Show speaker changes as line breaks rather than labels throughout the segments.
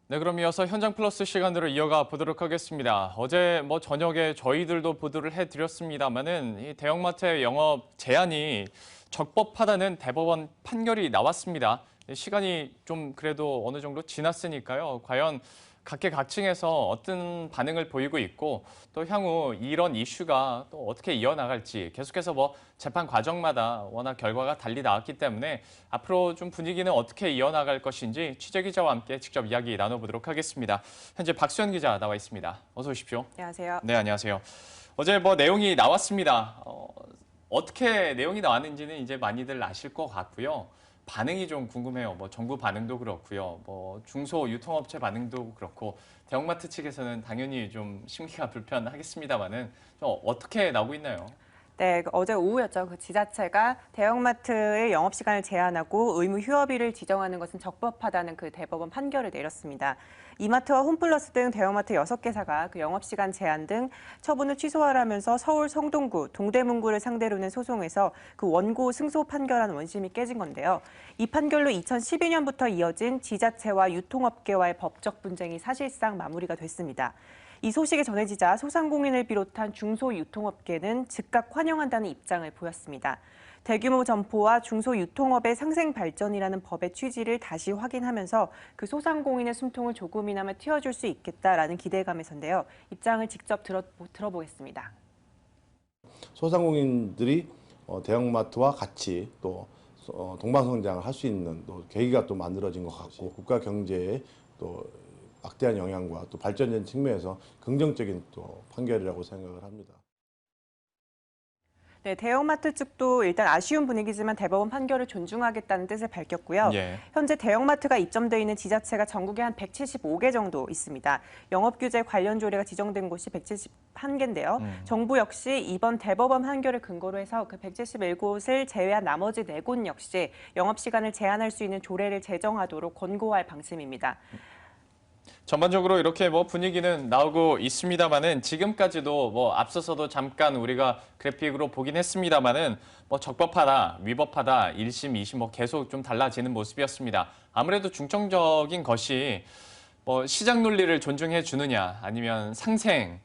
네, 그럼 이어서 현장 플러스 시간으로 이어가 보도록 하겠습니다. 어제 저녁에 저희들도 보도를 해드렸습니다만은 이 대형마트의 영업 제한이 적법하다는 대법원 판결이 나왔습니다. 시간이 좀 그래도 어느 정도 지났으니까요. 과연 각계각층에서 어떤 반응을 보이고 있고 또 향후 이런 이슈가 또 어떻게 이어나갈지 계속해서 재판 과정마다 워낙 결과가 달리 나왔기 때문에 앞으로 좀 분위기는 어떻게 이어나갈 것인지 취재 기자와 함께 직접 이야기 나눠보도록 하겠습니다. 현재 박수현 기자 나와 있습니다. 어서 오십시오.
안녕하세요.
네, 안녕하세요. 어제 내용이 나왔습니다. 어떻게 내용이 나왔는지는 이제 많이들 아실 것 같고요. 반응이 좀 궁금해요. 정부 반응도 그렇고요. 중소 유통업체 반응도 그렇고 대형마트 측에서는 당연히 좀 심기가 불편하겠습니다만은 좀 어떻게 나오고 있나요?
네, 어제 오후였죠. 그 지자체가 대형마트의 영업시간을 제한하고 의무 휴업일을 지정하는 것은 적법하다는 그 대법원 판결을 내렸습니다. 이마트와 홈플러스 등 대형마트 6개사가 그 영업시간 제한 등 처분을 취소하라면서 서울 성동구, 동대문구를 상대로 낸 소송에서 그 원고 승소 판결한 원심이 깨진 건데요. 이 판결로 2012년부터 이어진 지자체와 유통업계와의 법적 분쟁이 사실상 마무리가 됐습니다. 이 소식이 전해지자 소상공인을 비롯한 중소유통업계는 즉각 환영한다는 입장을 보였습니다. 대규모 점포와 중소유통업의 상생 발전이라는 법의 취지를 다시 확인하면서 그 소상공인의 숨통을 조금이나마 틔워줄 수 있겠다라는 기대감에서인데요. 입장을 직접 들어보겠습니다.
소상공인들이 대형마트와 같이 또 동방성장을 할 수 있는 또 계기가 또 만들어진 것 같고 국가 경제에 또 막대한 영향과 또 발전된 측면에서 긍정적인 또 판결이라고 생각을 합니다.
네, 대형마트 측도 일단 아쉬운 분위기지만 대법원 판결을 존중하겠다는 뜻을 밝혔고요.
예.
현재 대형마트가 입점돼 있는 지자체가 전국에 한 175개 정도 있습니다. 영업규제 관련 조례가 지정된 곳이 171개인데요. 정부 역시 이번 대법원 판결을 근거로 해서 그 171곳을 제외한 나머지 4곳 역시 영업시간을 제한할 수 있는 조례를 제정하도록 권고할 방침입니다.
전반적으로 이렇게 분위기는 나오고 있습니다만은 지금까지도 앞서서도 잠깐 우리가 그래픽으로 보긴 했습니다만은 적법하다, 위법하다, 1심, 2심 계속 좀 달라지는 모습이었습니다. 아무래도 중점적인 것이 시장 논리를 존중해 주느냐 아니면 상생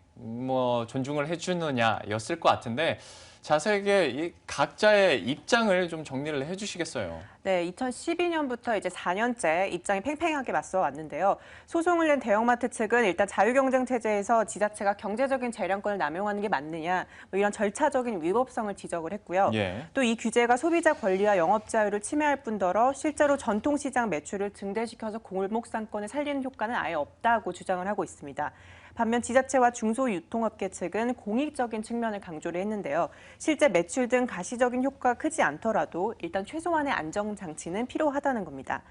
존중을 해 주느냐였을 것 같은데 자세하게 이 각자의 입장을 좀 정리를 해 주시겠어요?
네, 2012년부터 이제 4년째 입장이 팽팽하게 맞서 왔는데요. 소송을 낸 대형마트 측은 일단 자유경쟁 체제에서 지자체가 경제적인 재량권을 남용하는 게 맞느냐, 이런 절차적인 위법성을 지적을 했고요.
예.
또 이 규제가 소비자 권리와 영업 자유를 침해할 뿐더러 실제로 전통시장 매출을 증대시켜서 골목상권을 살리는 효과는 아예 없다고 주장을 하고 있습니다. 반면 지자체와 중소유통업계 측은 공익적인 측면을 강조를 했는데요. 실제 매출 등 가시적인 효과가 크지 않더라도 일단 최소한의 안정장치는 필요하다는 겁니다.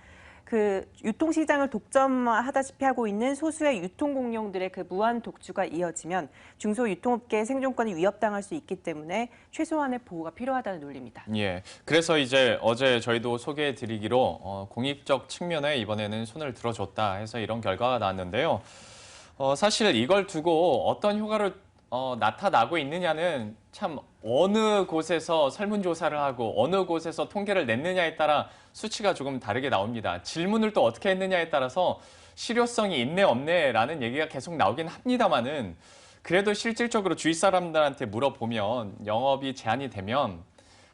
그 유통시장을 독점하다시피 하고 있는 소수의 유통공룡들의 그 무한 독주가 이어지면 중소유통업계의 생존권이 위협당할 수 있기 때문에 최소한의 보호가 필요하다는 논리입니다.
예. 그래서 이제 어제 저희도 소개해드리기로 공익적 측면에 이번에는 손을 들어줬다 해서 이런 결과가 나왔는데요. 사실 이걸 두고 어떤 효과를 나타나고 있느냐는 참 어느 곳에서 설문조사를 하고 어느 곳에서 통계를 냈느냐에 따라 수치가 조금 다르게 나옵니다. 질문을 또 어떻게 했느냐에 따라서 실효성이 있네 없네라는 얘기가 계속 나오긴 합니다만은 그래도 실질적으로 주위 사람들한테 물어보면 영업이 제한이 되면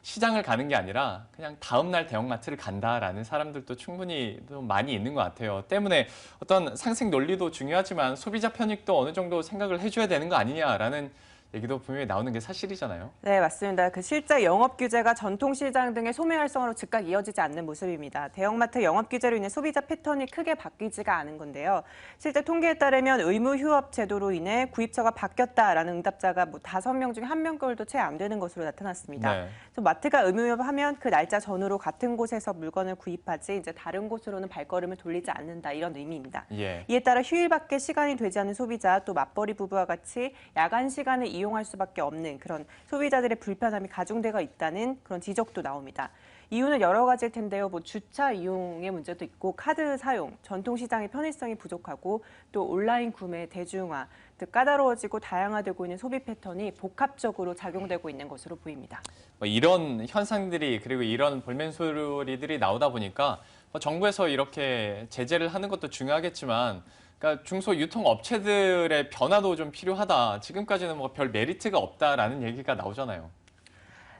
시장을 가는 게 아니라 그냥 다음 날 대형마트를 간다라는 사람들도 충분히 좀 많이 있는 것 같아요. 때문에 어떤 상생 논리도 중요하지만 소비자 편익도 어느 정도 생각을 해줘야 되는 거 아니냐라는 얘기도 분명히 나오는 게 사실이잖아요.
네, 맞습니다. 그 실제 영업 규제가 전통시장 등의 소매 활성화로 즉각 이어지지 않는 모습입니다. 대형마트 영업 규제로 인해 소비자 패턴이 크게 바뀌지가 않은 건데요. 실제 통계에 따르면 의무 휴업 제도로 인해 구입처가 바뀌었다라는 응답자가 5명 중에 1명꼴도 채 안 되는 것으로 나타났습니다.
네.
마트가 의무 휴업하면 그 날짜 전후로 같은 곳에서 물건을 구입하지 이제 다른 곳으로는 발걸음을 돌리지 않는다 이런 의미입니다.
예.
이에 따라 휴일밖에 시간이 되지 않는 소비자 또 맞벌이 부부와 같이 야간 시간을 이용할 수밖에 없는 그런 소비자들의 불편함이 가중되어 있다는 그런 지적도 나옵니다. 이유는 여러 가지일 텐데요. 뭐 주차 이용의 문제도 있고 카드 사용, 전통시장의 편의성이 부족하고 또 온라인 구매 대중화, 즉 까다로워지고 다양화되고 있는 소비 패턴이 복합적으로 작용되고 있는 것으로 보입니다.
뭐 이런 현상들이 그리고 이런 볼멘소리들이 나오다 보니까 뭐 정부에서 이렇게 제재를 하는 것도 중요하겠지만 그러니까 중소유통업체들의 변화도 좀 필요하다. 지금까지는 뭐 별 메리트가 없다라는 얘기가 나오잖아요.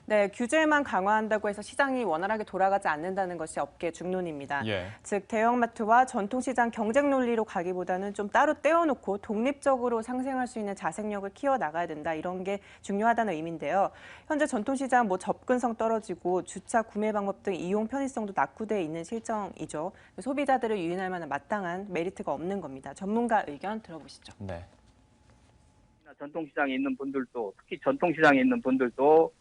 네, 규제만 강화한다고 해서 시장이 원활하게 돌아가지 않는다는 것이 업계 중론입니다.
예.
즉 대형마트와 전통시장 경쟁 논리로 가기보다는 좀 따로 떼어놓고 독립적으로 상생할 수 있는 자생력을 키워나가야 된다. 이런 게 중요하다는 의미인데요. 현재 전통시장 뭐 접근성 떨어지고 주차 구매 방법 등 이용 편의성도 낙후되어 있는 실정이죠. 소비자들을 유인할 만한 마땅한 메리트가 없는 겁니다. 전문가 의견 들어보시죠.
네.
전통시장에 있는 분들도 특히 전통시장에 있는 분들도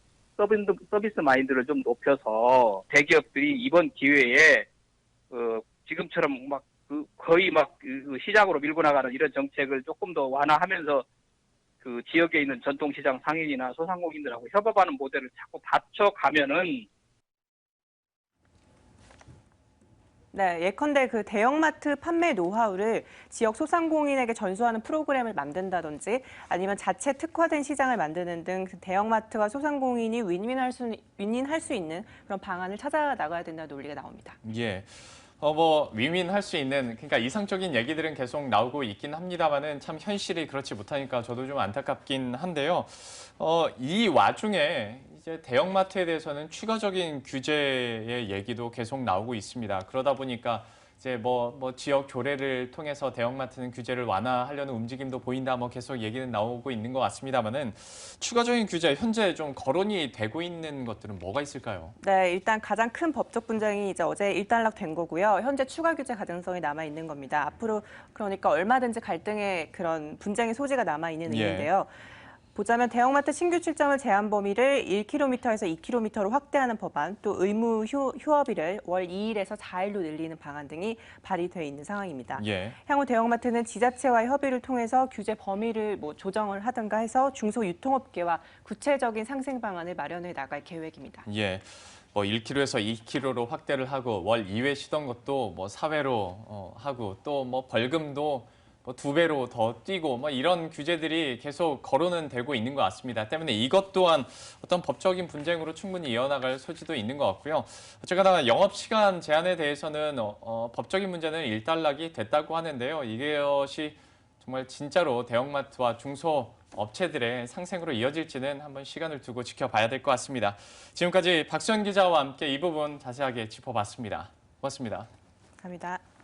서비스 마인드를 좀 높여서 대기업들이 이번 기회에 지금처럼 거의 그 시장으로 밀고 나가는 이런 정책을 조금 더 완화하면서 그 지역에 있는 전통시장 상인이나 소상공인들하고 협업하는 모델을 자꾸 받쳐가면은
네, 예컨대 그 대형마트 판매 노하우를 지역 소상공인에게 전수하는 프로그램을 만든다든지 아니면 자체 특화된 시장을 만드는 등 대형마트와 소상공인이 윈윈할 수 있는 그런 방안을 찾아 나가야 된다는 논리가 나옵니다.
예. 뭐 윈윈할 수 있는 그러니까 이상적인 얘기들은 계속 나오고 있긴 합니다만은 참 현실이 그렇지 못하니까 저도 좀 안타깝긴 한데요. 이 와중에 이제 대형마트에 대해서는 추가적인 규제의 얘기도 계속 나오고 있습니다. 그러다 보니까 이제 뭐 지역 조례를 통해서 대형마트는 규제를 완화하려는 움직임도 보인다. 뭐 계속 얘기는 나오고 있는 것 같습니다만은 추가적인 규제 현재 좀 거론이 되고 있는 것들은 뭐가 있을까요?
네, 일단 가장 큰 법적 분쟁이 이제 어제 일단락된 거고요. 현재 추가 규제 가능성이 남아 있는 겁니다. 앞으로 그러니까 얼마든지 갈등의 그런 분쟁의 소지가 남아 있는 의미인데요. 보자면 대형마트 신규 출점을 제한 범위를 1km에서 2km로 확대하는 법안, 또 의무 휴업일을 월 2일에서 4일로 늘리는 방안 등이 발의돼 있는 상황입니다.
예.
향후 대형마트는 지자체와의 협의를 통해서 규제 범위를 뭐 조정을 하든가 해서 중소유통업계와 구체적인 상생 방안을 마련해 나갈 계획입니다.
예. 뭐 1km에서 2km로 확대를 하고 월 2회 쉬던 것도 뭐 4회로 하고 또 뭐 벌금도 뭐 2배로 더 뛰고 뭐 이런 규제들이 계속 거론은 되고 있는 것 같습니다. 때문에 이것 또한 어떤 법적인 분쟁으로 충분히 이어나갈 소지도 있는 것 같고요. 어쨌거나 영업시간 제한에 대해서는 법적인 문제는 일단락이 됐다고 하는데요. 이것이 정말 진짜로 대형마트와 중소업체들의 상생으로 이어질지는 한번 시간을 두고 지켜봐야 될 것 같습니다. 지금까지 박수현 기자와 함께 이 부분 자세하게 짚어봤습니다. 고맙습니다.
감사합니다.